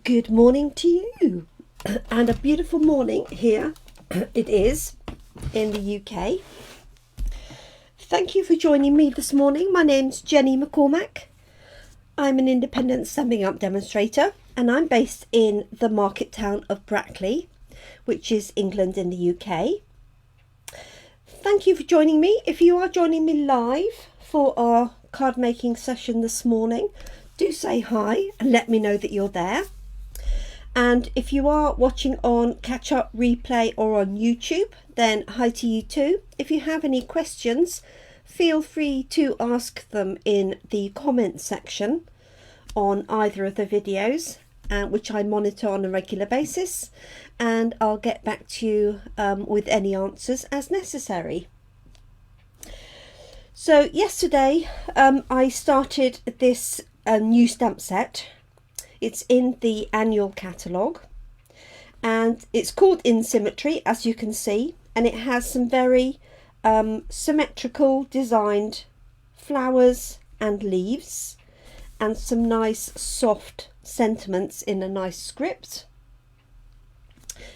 Good morning to you, and a beautiful morning here it is in the UK. Thank you for joining me this morning. My name's Jenny McCormack. I'm an independent Stampin' Up demonstrator, and I'm based in the market town of Brackley, which is England in the UK. Thank you for joining me. If you are joining me live for our card making session this morning, do say hi and let me know that you're there. And if you are watching on catch up, replay or on YouTube, then hi to you too. If you have any questions, feel free to ask them in the comment section on either of the videos, which I monitor on a regular basis, and I'll get back to you with any answers as necessary. So yesterday I started this new stamp set. It's in the annual catalogue and it's called In Symmetry, as you can see, and it has some very symmetrical designed flowers and leaves and some nice soft sentiments in a nice script.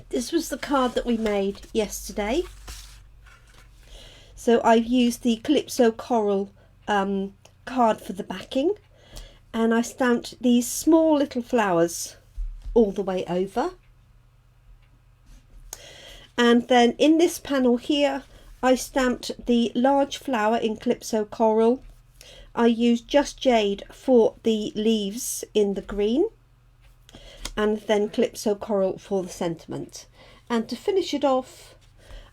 This was the card that we made yesterday. So I've used the Calypso Coral card for the backing, and I stamped these small little flowers all the way over. And then in this panel here, I stamped the large flower in Calypso Coral. I used Just Jade for the leaves in the green, and then Calypso Coral for the sentiment. And to finish it off,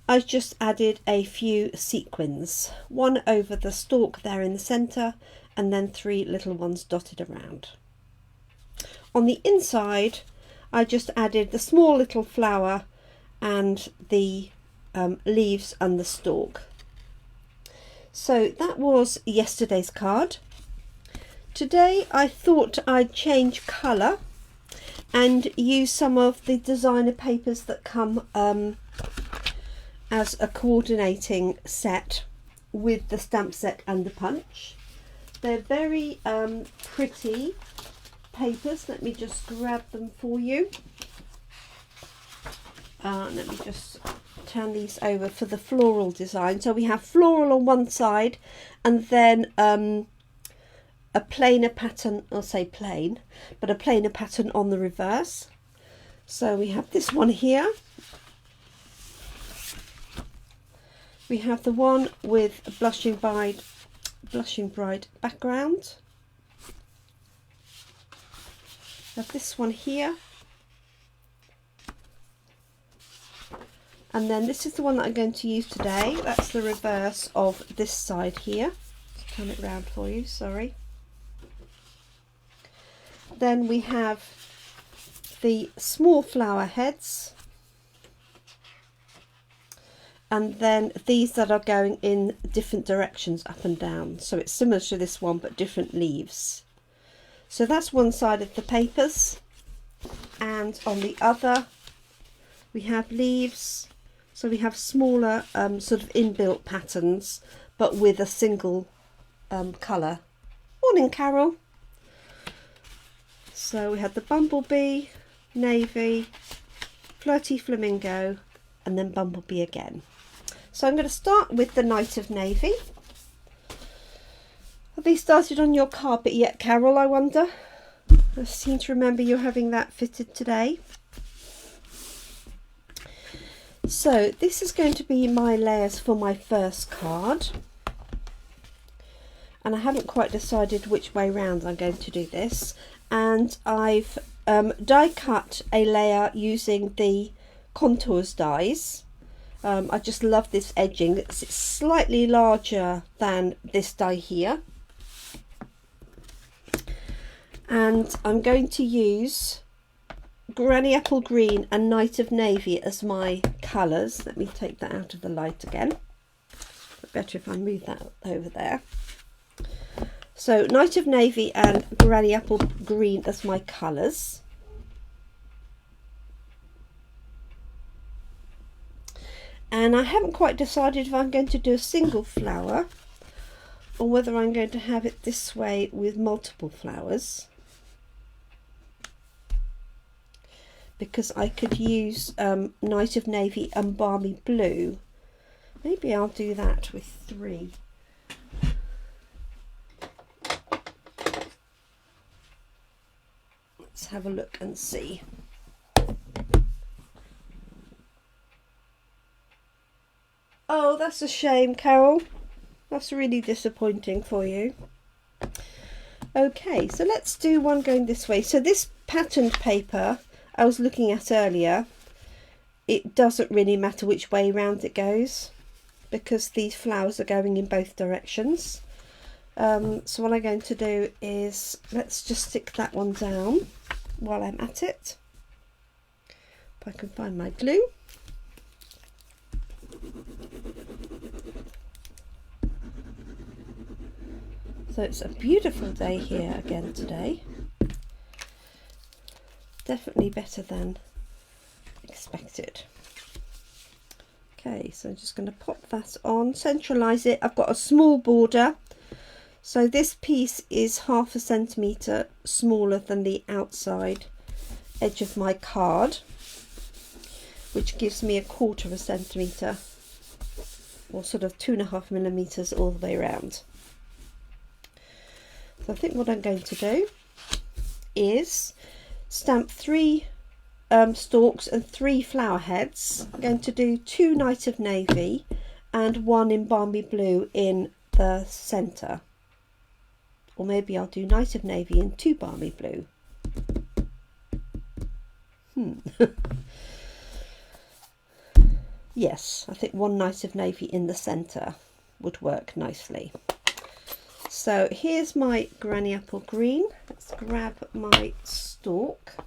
I just added a few sequins, one over the stalk there in the centre, and then 3 little ones dotted around. On the inside, I just added the small little flower and the leaves and the stalk. So that was yesterday's card. Today I thought I'd change colour and use some of the designer papers that come as a coordinating set with the stamp set and the punch. They're very pretty papers. Let me just grab them for you. Let me just turn these over for the floral design. So we have floral on one side and then a plainer pattern, I'll say plain, but a plainer pattern on the reverse. So we have this one here. We have the one with a blushing bride background. We have this one here. And then this is the one that I'm going to use today. That's the reverse of this side here. Let's turn it round for you, sorry. Then we have the small flower heads. And then these that are going in different directions, up and down. So it's similar to this one, but different leaves. So that's one side of the papers. And on the other, we have leaves. So we have smaller sort of inbuilt patterns, but with a single colour. Morning, Carol. So we had the bumblebee, navy, flirty flamingo, and then bumblebee again. So I'm going to start with the Night of Navy. Have these started on your carpet yet, Carol, I wonder? I seem to remember you having that fitted today. So this is going to be my layers for my first card. And I haven't quite decided which way round I'm going to do this. And I've die cut a layer using the Contours dies. I just love this edging. It's slightly larger than this die here. And I'm going to use Granny Apple Green and Night of Navy as my colours. Let me take that out of the light again. Better if I move that over there. So Night of Navy and Granny Apple Green as my colours. And I haven't quite decided if I'm going to do a single flower or whether I'm going to have it this way with multiple flowers. because I could use Night of Navy and Balmy Blue. Maybe I'll do that with 3. Let's have a look and see. Oh, that's a shame, Carol. That's really disappointing for you. Okay, so let's do one going this way. So this patterned paper I was looking at earlier, it doesn't really matter which way round it goes because these flowers are going in both directions. So what I'm going to do is, let's just stick that one down while I'm at it. If I can find my glue. So it's a beautiful day here again today. Definitely better than expected. Okay, so I'm just going to pop that on, centralize it. I've got a small border, so this piece is 1/2 centimetre smaller than the outside edge of my card, which gives me 1/4 centimetre, or sort of 2.5 millimetres all the way around. So I think what I'm going to do is stamp 3 stalks and 3 flower heads. I'm going to do 2 Night of Navy and 1 in Balmy Blue in the centre. Or maybe I'll do Night of Navy and 2 Balmy Blue. Yes, I think 1 Night of Navy in the centre would work nicely. So here's my Granny Apple Green. Let's grab my stalk.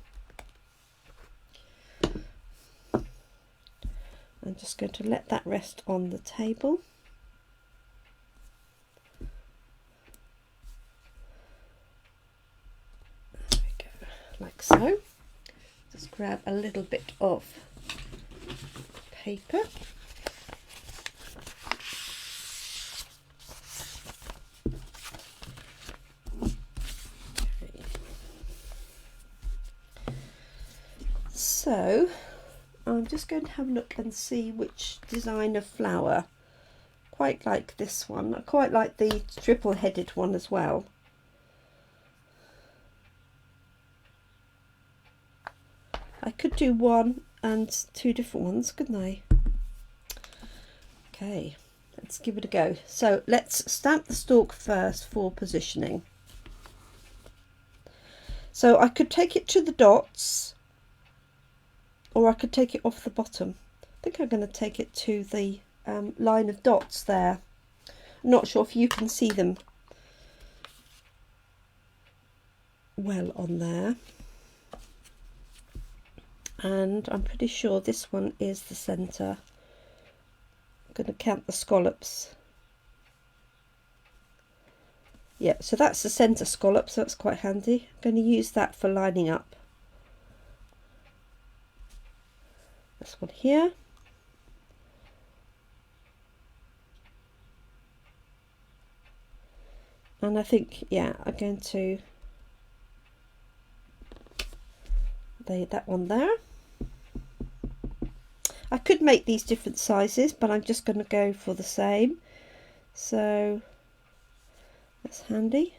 I'm just going to let that rest on the table. There we go, like so. Just grab a little bit of paper. So I'm just going to have a look and see which design of flower. Quite like this one. I quite like the triple-headed one as well. I could do 1 and 2 different ones, couldn't I? Okay, let's give it a go. So let's stamp the stalk first for positioning. So I could take it to the dots, or I could take it off the bottom. I think I'm going to take it to the line of dots there. I'm not sure if you can see them well on there. And I'm pretty sure this one is the centre. I'm going to count the scallops. Yeah, so that's the centre scallop, so that's quite handy. I'm going to use that for lining up. This one here. And I think, yeah, I'm going to lay that one there. I could make these different sizes, but I'm just going to go for the same. So that's handy.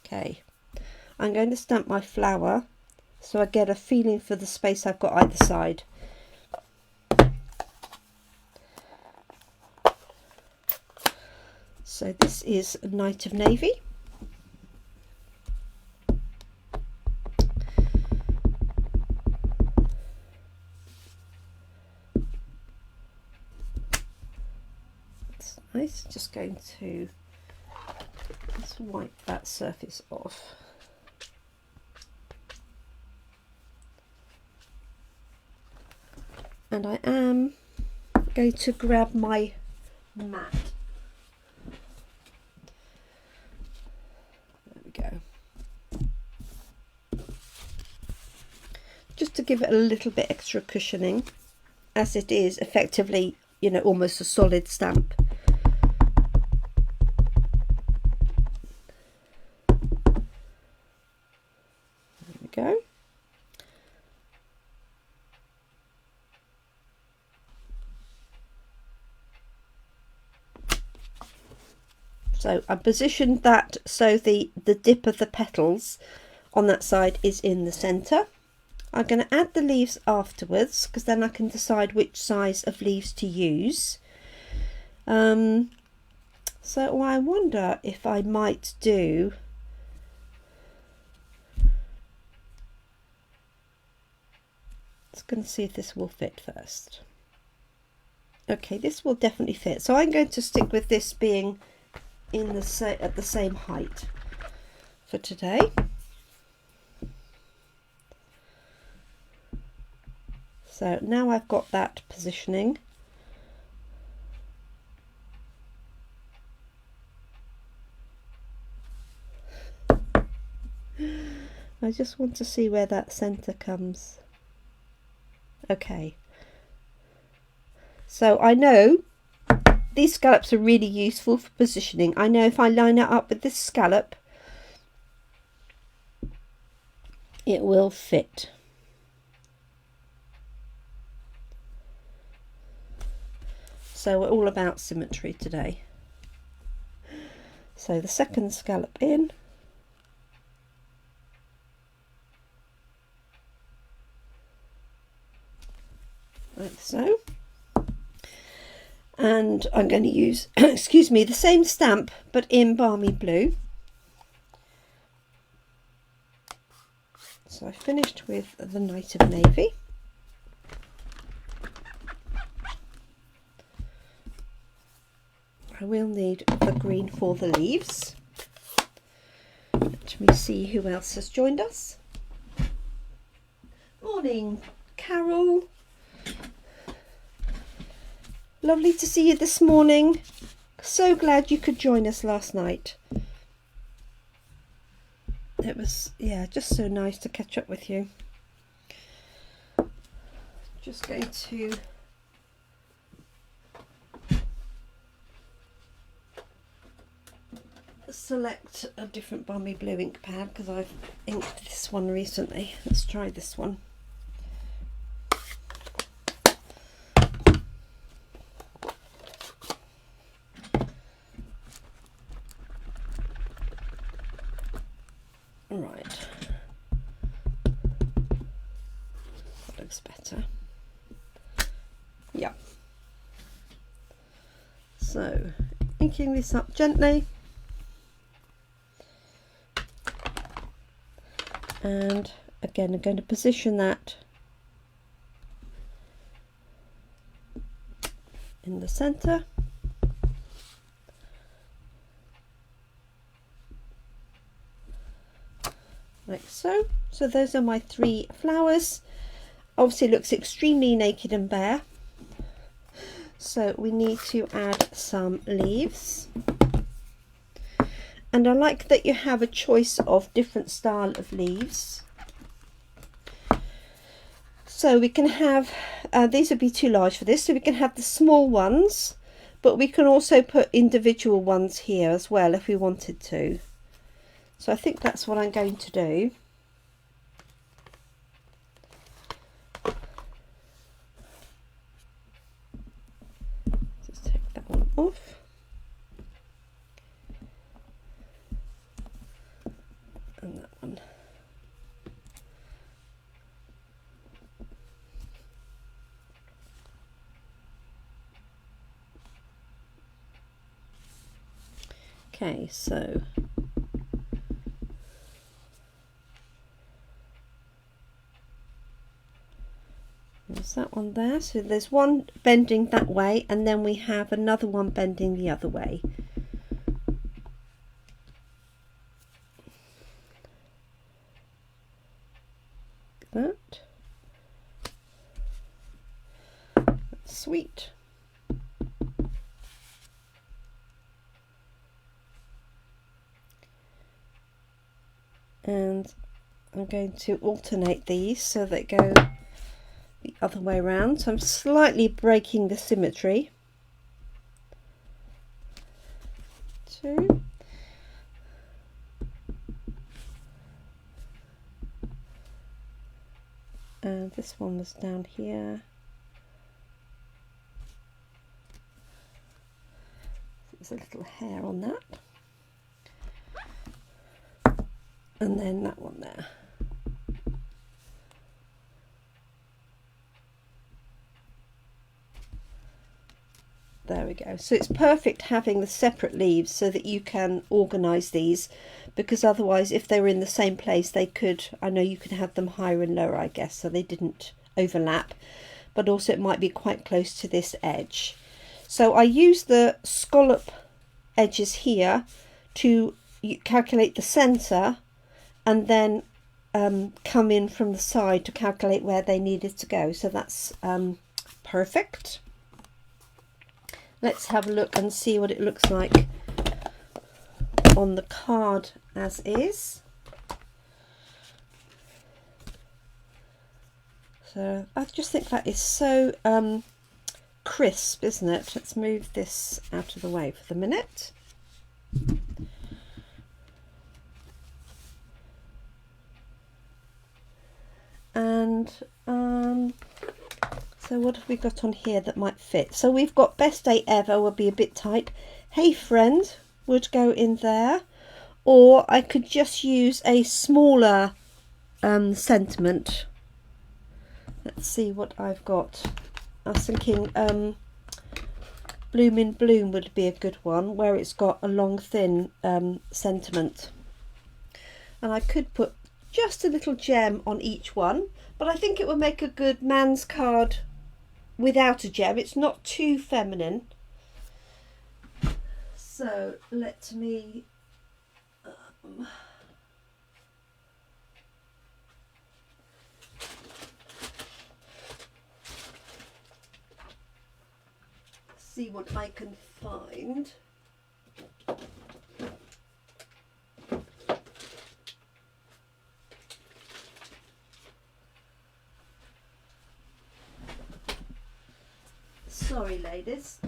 Okay, I'm going to stamp my flower so I get a feeling for the space I've got either side. So this is Night of Navy. That's nice. Just going to just wipe that surface off. And I am going to grab my mat. There we go. Just to give it a little bit extra cushioning, as it is effectively, you know, almost a solid stamp. So I positioned that so the dip of the petals on that side is in the centre. I'm going to add the leaves afterwards because then I can decide which size of leaves to use. So I wonder if I might do going to see if this will fit first. Okay, this will definitely fit. So I'm going to stick with this being in the at the same height for today. So now I've got that positioning. I just want to see where that centre comes. Okay. So I know these scallops are really useful for positioning. I know if I line it up with this scallop, it will fit. So we're all about symmetry today. So the second scallop in. Like so. And I'm going to use, excuse me, the same stamp but in Balmy blue. So I finished with the Night of Navy. I will need the green for the leaves. Let me see who else has joined us. Morning, Carol. Lovely to see you this morning. So glad you could join us last night. It was, yeah, just so nice to catch up with you. Just going to select a different Balmy blue ink pad because I've inked this one recently. Let's try this one. Right, that looks better. Yeah. So, inking this up gently. And again, I'm going to position that in the centre. Like so. So those are my 3 flowers. Obviously it looks extremely naked and bare. So we need to add some leaves. And I like that you have a choice of different style of leaves. So we can have, these would be too large for this, so we can have the small ones, but we can also put individual ones here as well if we wanted to. So I think that's what I'm going to do. Just take that one off. And that one. Okay, so there's that one there. So there's one bending that way and then we have another one bending the other way. That. That's sweet. And I'm going to alternate these so they go the other way around. So I'm slightly breaking the symmetry. 2. And this one was down here. There's a little hair on that. and then that one there. There we go. So it's perfect having the separate leaves so that you can organise these, because otherwise if they were in the same place they could, I know you could have them higher and lower, I guess, so they didn't overlap, but also it might be quite close to this edge. So I use the scallop edges here to calculate the centre, and then come in from the side to calculate where they needed to go. So that's perfect. Let's have a look and see what it looks like on the card as is. So I just think that is so crisp, isn't it? Let's move this out of the way for the minute. And so what have we got on here that might fit? So we've got Best Day Ever will be a bit tight. Hey Friend would go in there, or I could just use a smaller sentiment. Let's see what I've got. I was thinking Bloom in Bloom would be a good one, where it's got a long thin sentiment, and I could put just a little gem on each one, but I think it would make a good man's card without a gem. It's not too feminine. So let me see what I can find. Sorry, ladies.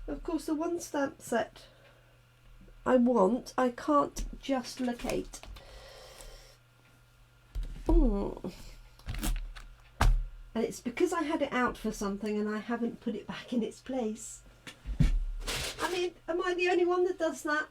Of course, the one stamp set I want, I can't just locate. And it's because I had it out for something and I haven't put it back in its place. I mean, am I the only one that does that?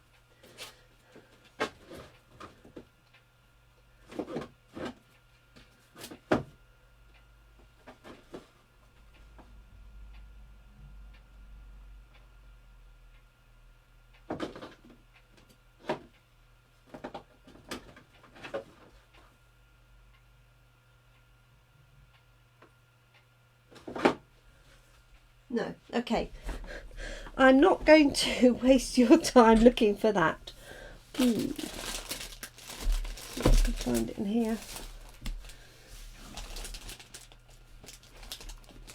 No, okay. I'm not going to waste your time looking for that. See if I can find it in here.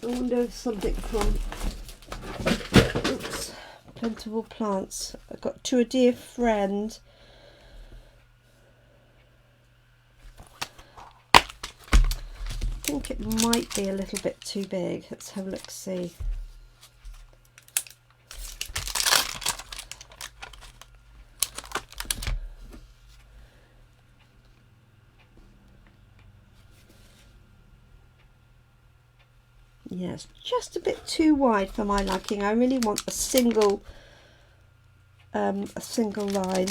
I wonder if something from Plentiful Plants. I got To a Dear Friend. I think it might be a little bit too big. Let's have a look, see. Yes, just a bit too wide for my liking. I really want a single line.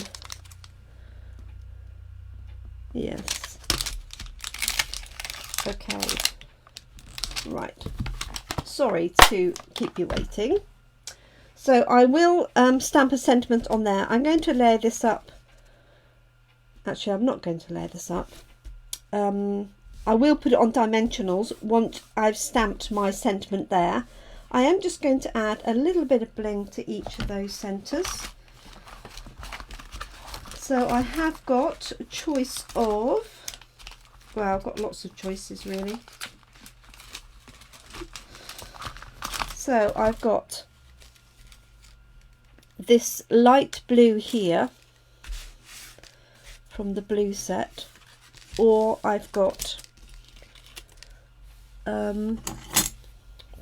Yes. Okay. Right. Sorry to keep you waiting. So I will stamp a sentiment on there. I'm going to layer this up. Actually, I'm not going to layer this up. I will put it on dimensionals once I've stamped my sentiment there. I am just going to add a little bit of bling to each of those centres. So I have got a choice of, well, I've got lots of choices really. So I've got this light blue here from the blue set, or I've got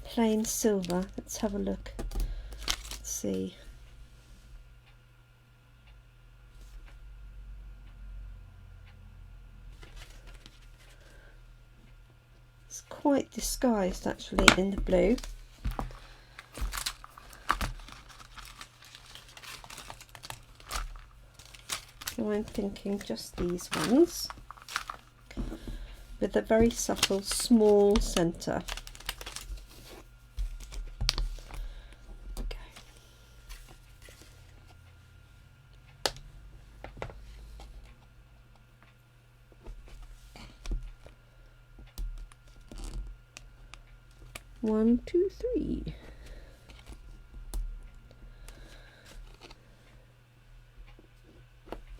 plain silver. Let's have a look. Let's see. quite disguised actually in the blue. So I'm thinking just these ones with a very subtle small centre. Okay. One, two, three.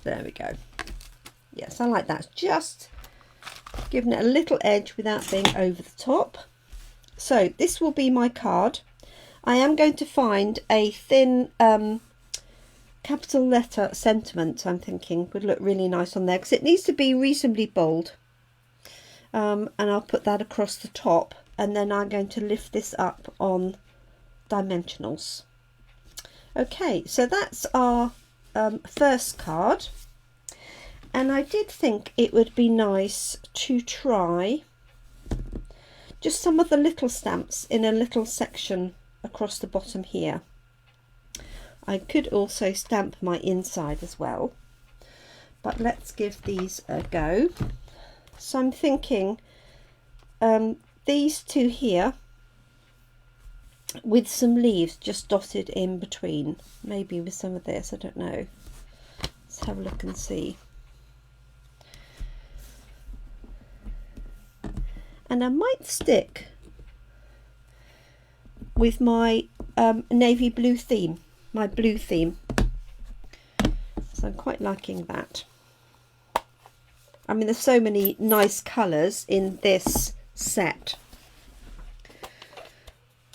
There we go. Yes, I like that. Just giving it a little edge without being over the top. So this will be my card. I am going to find a thin capital letter sentiment, I'm thinking would look really nice on there, because it needs to be reasonably bold. And I'll put that across the top, and then I'm going to lift this up on dimensionals. Okay, so that's our first card, and I did think it would be nice to try just some of the little stamps in a little section across the bottom here. I could also stamp my inside as well, but let's give these a go. So I'm thinking these two here with some leaves just dotted in between, maybe with some of this, I don't know. Let's have a look and see. And I might stick with my navy blue theme, my blue theme. So I'm quite liking that. I mean, there's so many nice colours in this set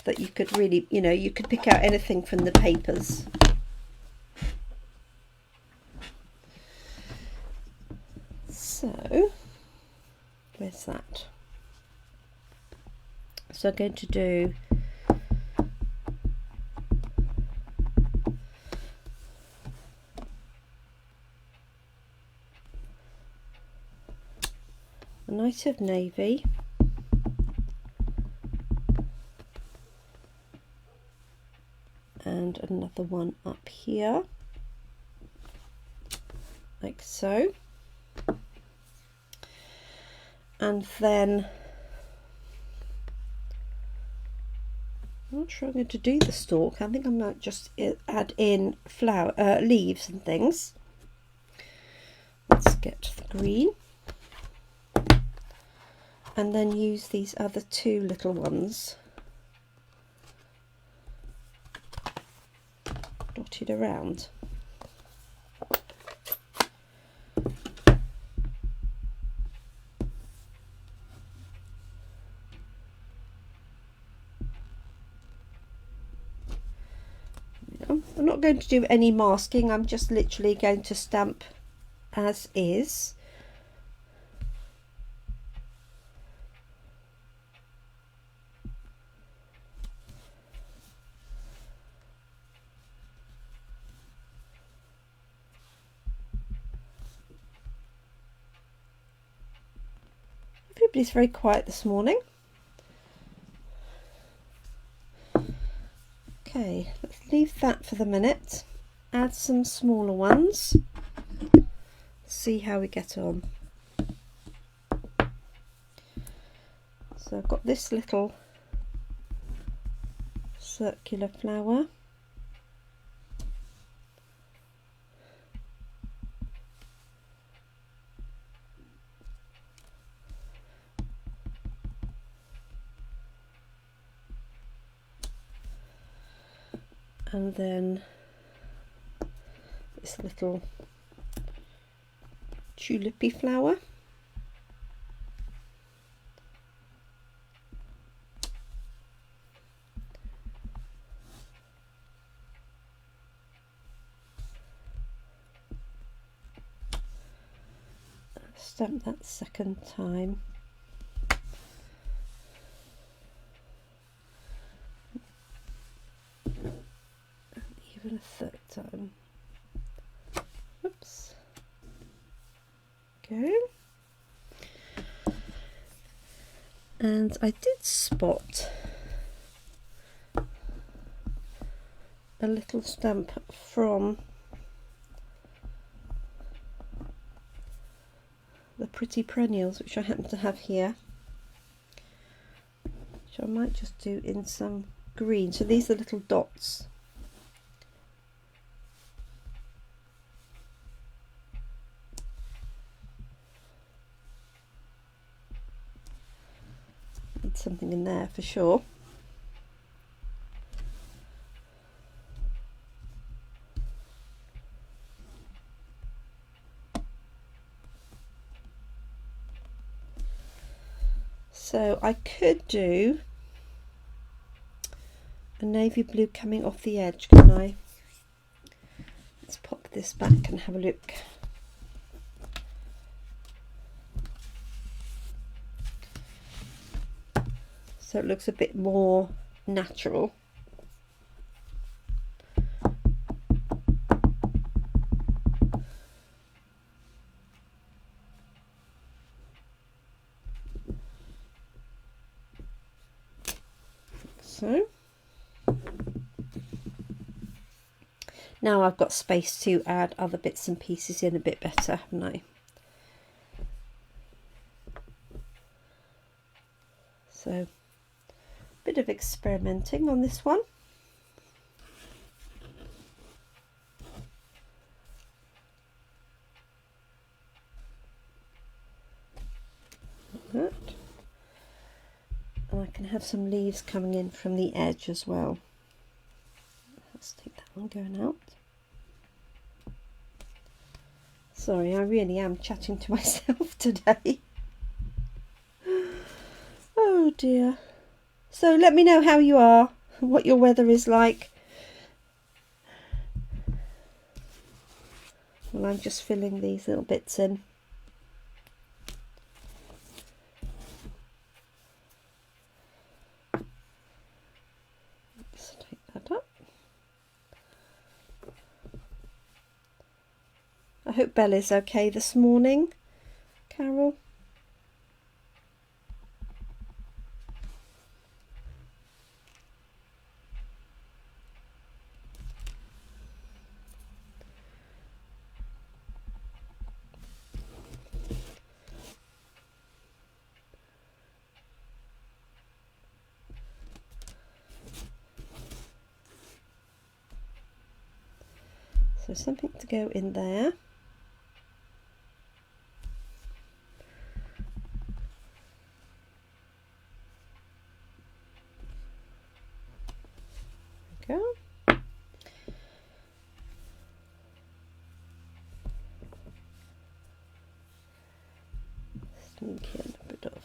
that you could really, you know, you could pick out anything from the papers. So, where's that? So I'm going to do a night of navy, and another one up here, like so, and then I'm not sure I'm going to do the stalk. I think I might just add in flower leaves and things. Let's get the green, and then use these other two little ones dotted around. I'm not going to do any masking, I'm just literally going to stamp as is. Everybody's very quiet this morning. Okay, let's leave that for the minute. Add some smaller ones. See how we get on. So I've got this little circular flower. And then this little tulipy flower. Stamp that second time. Even a third time. Oops. Okay. And I did spot a little stamp from the Pretty Perennials, which I happen to have here, which I might just do in some green. So these are little dots. Need something in there for sure. So I could do a navy blue coming off the edge, can I? Let's pop this back and have a look. So it looks a bit more natural. So now I've got space to add other bits and pieces in a bit better, haven't I? So a bit of experimenting on this one. Like that. And I can have some leaves coming in from the edge as well. Let's take that one going out. Sorry, I really am chatting to myself today. Oh dear. So let me know how you are, what your weather is like. Well, I'm just filling these little bits in. Let's take that up. I hope Bella's okay this morning, Carol. So something to go in there. There we go. Sneak in a bit of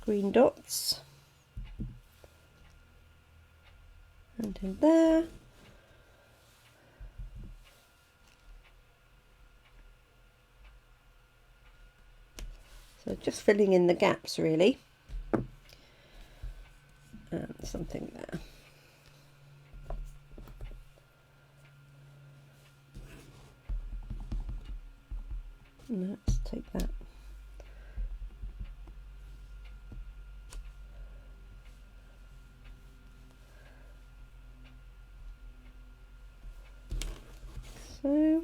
green dots. And in there. So just filling in the gaps really. And something there. And let's take that. So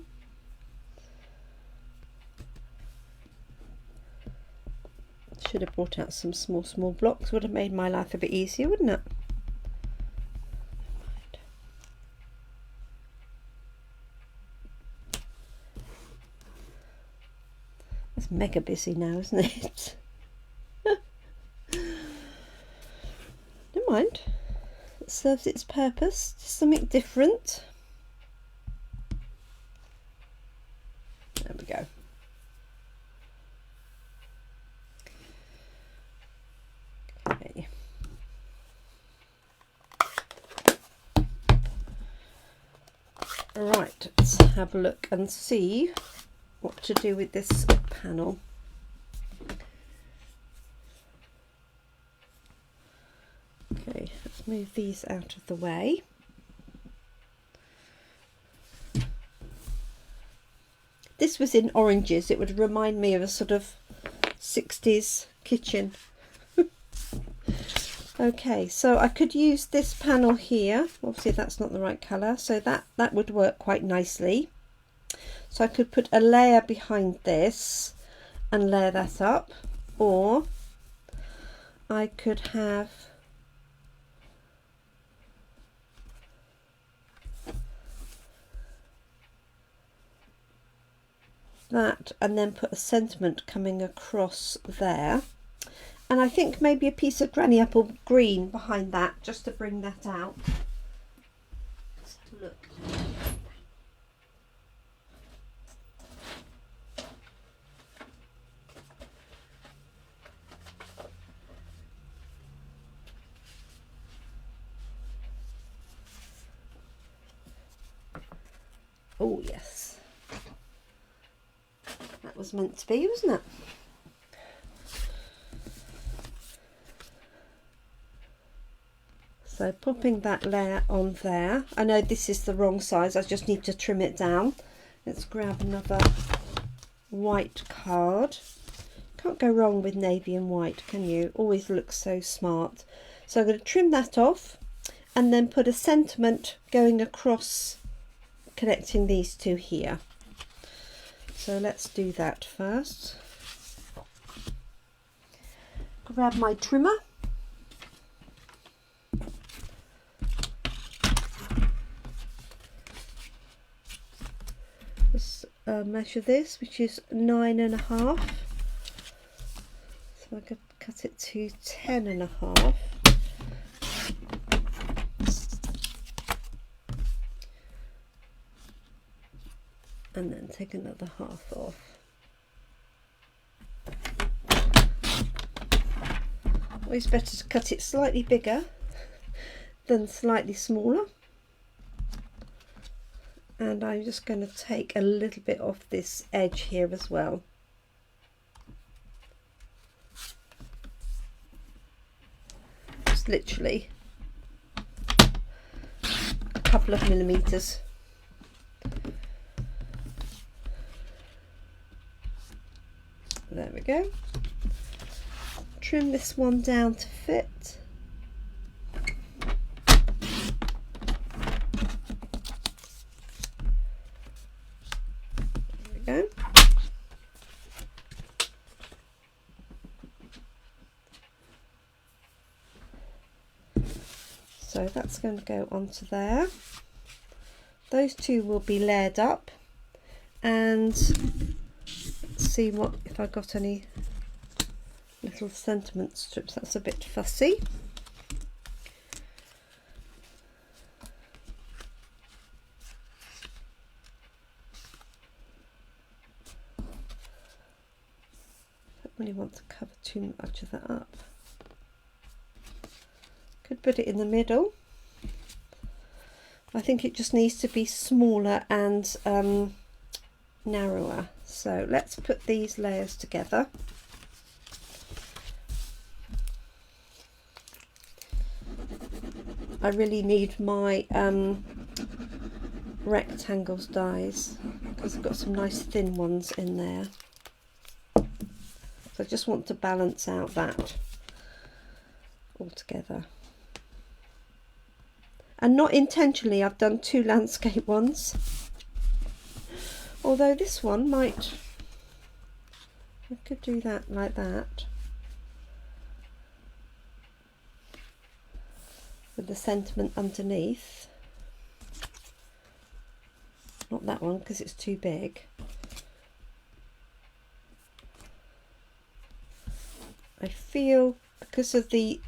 should have brought out some small blocks, would have made my life a bit easier, wouldn't it? It's mega busy now, isn't it? Never mind, it serves its purpose, just something different. There we go. Okay. Right, let's have a look and see what to do with this panel. Okay, let's move these out of the way. This was in oranges. It would remind me of a sort of 60s kitchen. Okay, so I could use this panel here. Obviously that's not the right colour, so that would work quite nicely. So I could put a layer behind this and layer that up, or I could have that and then put a sentiment coming across there. And I think maybe a piece of granny apple green behind that, just to bring that out. Let's have a look. Oh yes, that was meant to be, wasn't it? So popping that layer on there. I know this is the wrong size, I just need to trim it down. Let's grab another white card. Can't go wrong with navy and white, can you? Always looks so smart. So I'm going to trim that off and then put a sentiment going across, connecting these two here. So let's do that first. Grab my trimmer. Let's measure this, which is 9.5. So I could cut it to 10.5. And then take another half off. Always better to cut it slightly bigger than slightly smaller. And I'm just going to take a little bit off this edge here as well. Just literally a couple of millimeters. There we go. Trim this one down to fit. There we go. So that's going to go onto there. Those two will be layered up, and see what if I got any little sentiment strips. That's a bit fussy. Don't really want to cover too much of that up. Could put it in the middle. I think it just needs to be smaller and narrower. So let's put these layers together. I really need my rectangles dies because I've got some nice thin ones in there. So I just want to balance out that all together. And not intentionally, I've done two landscape ones. Although this one might, I could do that like that. With the sentiment underneath. Not that one because it's too big. I feel because of the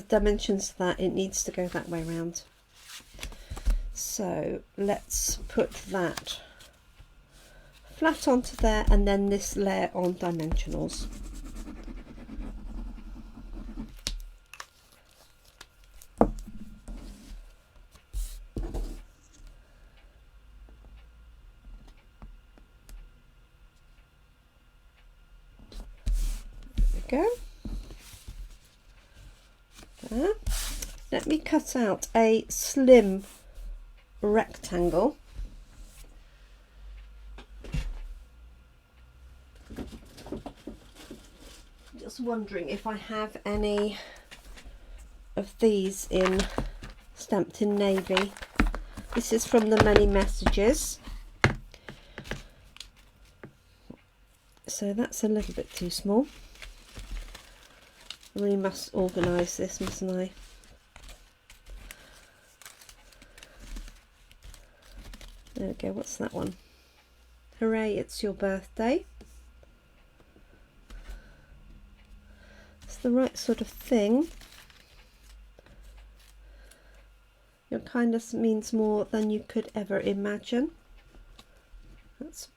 dimensions of that, it needs to go that way around. So let's put that flat onto there and then this layer on dimensionals. There we go. There. Let me cut out a slim rectangle. was wondering if I have any of these in stamped in navy. This is from the Many Messages. So that's a little bit too small. I really must organise this, mustn't I? There we go, what's that one? Hooray, it's your birthday. It's the right sort of thing. Your kindness means more than you could ever imagine. That's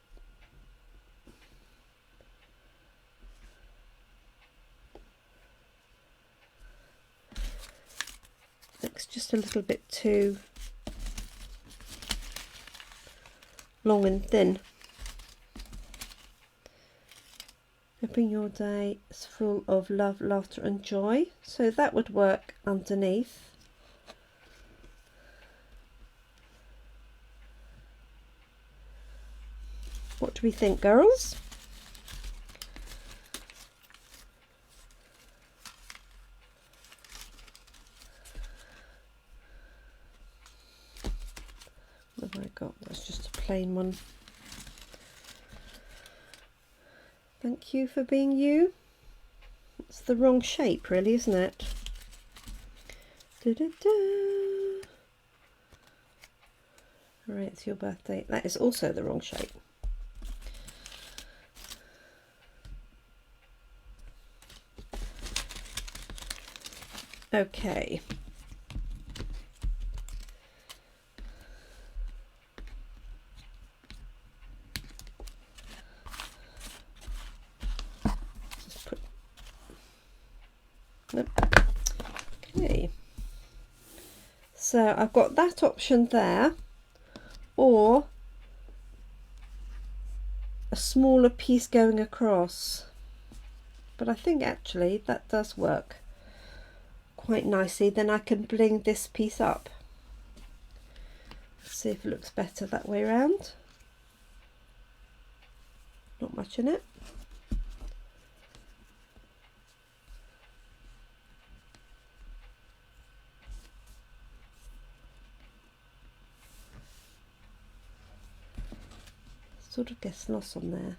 just a little bit too long and thin. Hoping your day is full of love, laughter and joy. So that would work underneath. What do we think, girls? What have I got? That's just a plain one. Thank you for being you. It's the wrong shape, really, isn't it? Da -da -da. Right, it's your birthday. That is also the wrong shape. Okay. Okay, so I've got that option there, or a smaller piece going across, but I think actually that does work quite nicely. Then I can bling this piece up. Let's see if it looks better that way around. Not much in it. Sort of gets lost on there.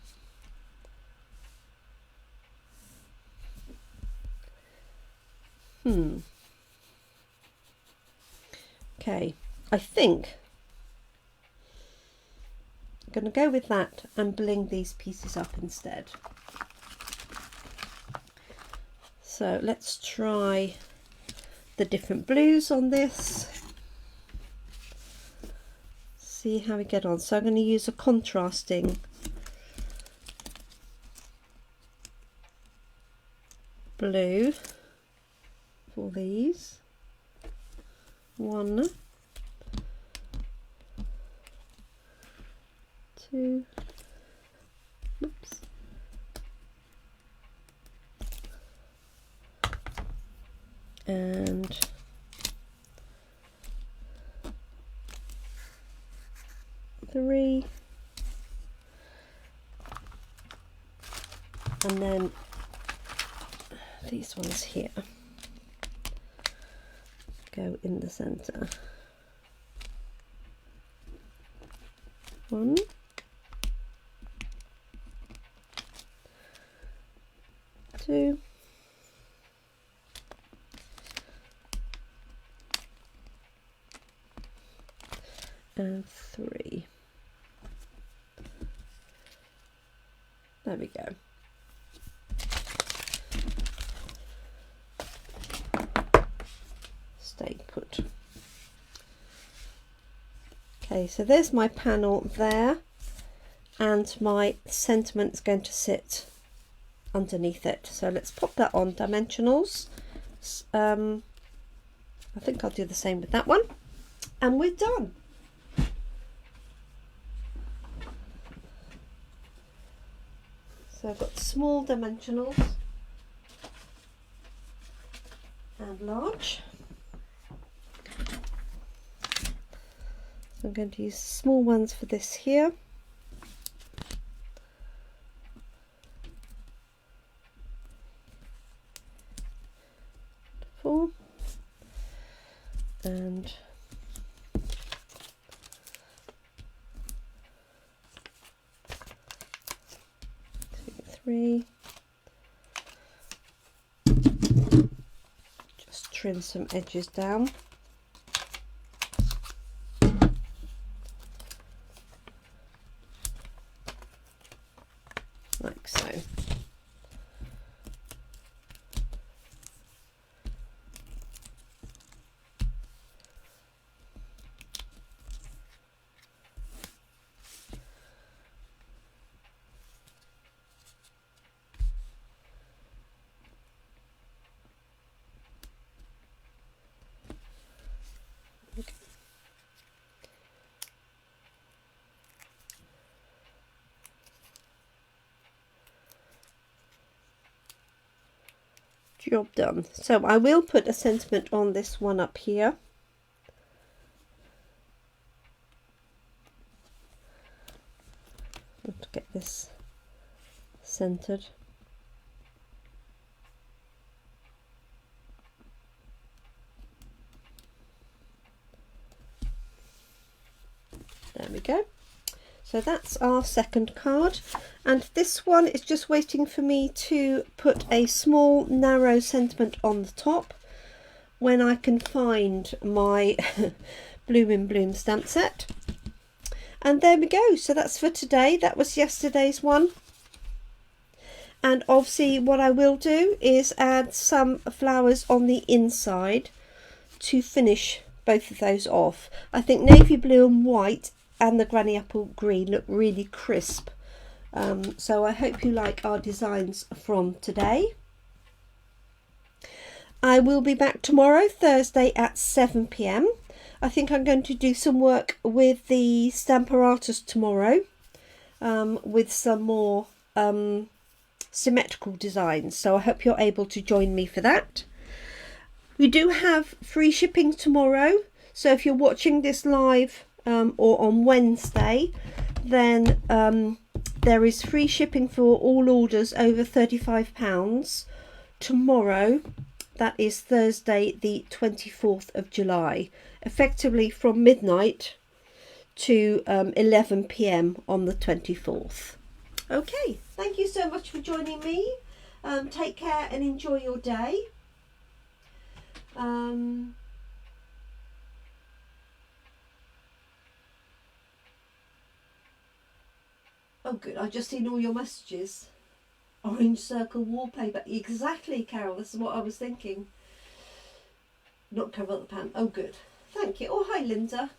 Okay, I think I'm going to go with that and bling these pieces up instead. So let's try the different blues on this. See how we get on. So I'm going to use a contrasting blue for these. 1, 2, oops, and 3, and then these ones here go in the center. 1, 2, and 3. There we go. Stay put. Okay, so there's my panel there, and my sentiment's going to sit underneath it. So let's pop that on dimensionals. I think I'll do the same with that one, and we're done. So I've got small dimensionals and large. So I'm going to use small ones for this here. 24 and 3. Just trim some edges down. Like so. Job done. So I will put a sentiment on this one up here. To get this centered. There we go. So that's our second card, and this one is just waiting for me to put a small narrow sentiment on the top when I can find my Bloom in Bloom stamp set. And there we go. So that's for today. That was yesterday's one. And obviously what I will do is add some flowers on the inside to finish both of those off. I think navy blue and white and the granny apple green look really crisp. So I hope you like our designs from today. I will be back tomorrow, Thursday at 7 p.m. I think I'm going to do some work with the Stamparatus tomorrow, with some more symmetrical designs. So I hope you're able to join me for that. We do have free shipping tomorrow. So if you're watching this live or on Wednesday, then there is free shipping for all orders over £35 tomorrow. That is Thursday the 24th of July, effectively from midnight to 11 p.m. on the 24th. Okay, thank you so much for joining me. Take care and enjoy your day. Oh good, I've just seen all your messages. Orange circle wallpaper. Exactly, Carol, this is what I was thinking. Not cover up the pan. Oh good, thank you. Oh hi Linda.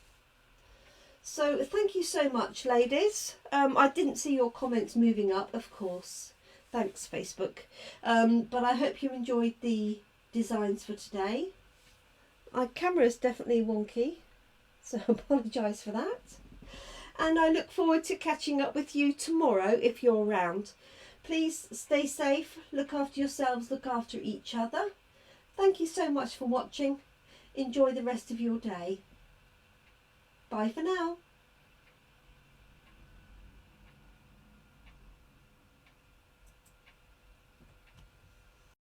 So thank you so much, ladies. I didn't see your comments moving up, of course. Thanks, Facebook. But I hope you enjoyed the designs for today. My camera is definitely wonky, so I apologise for that. And I look forward to catching up with you tomorrow if you're around. Please stay safe, look after yourselves, look after each other. Thank you so much for watching. Enjoy the rest of your day. Bye for now.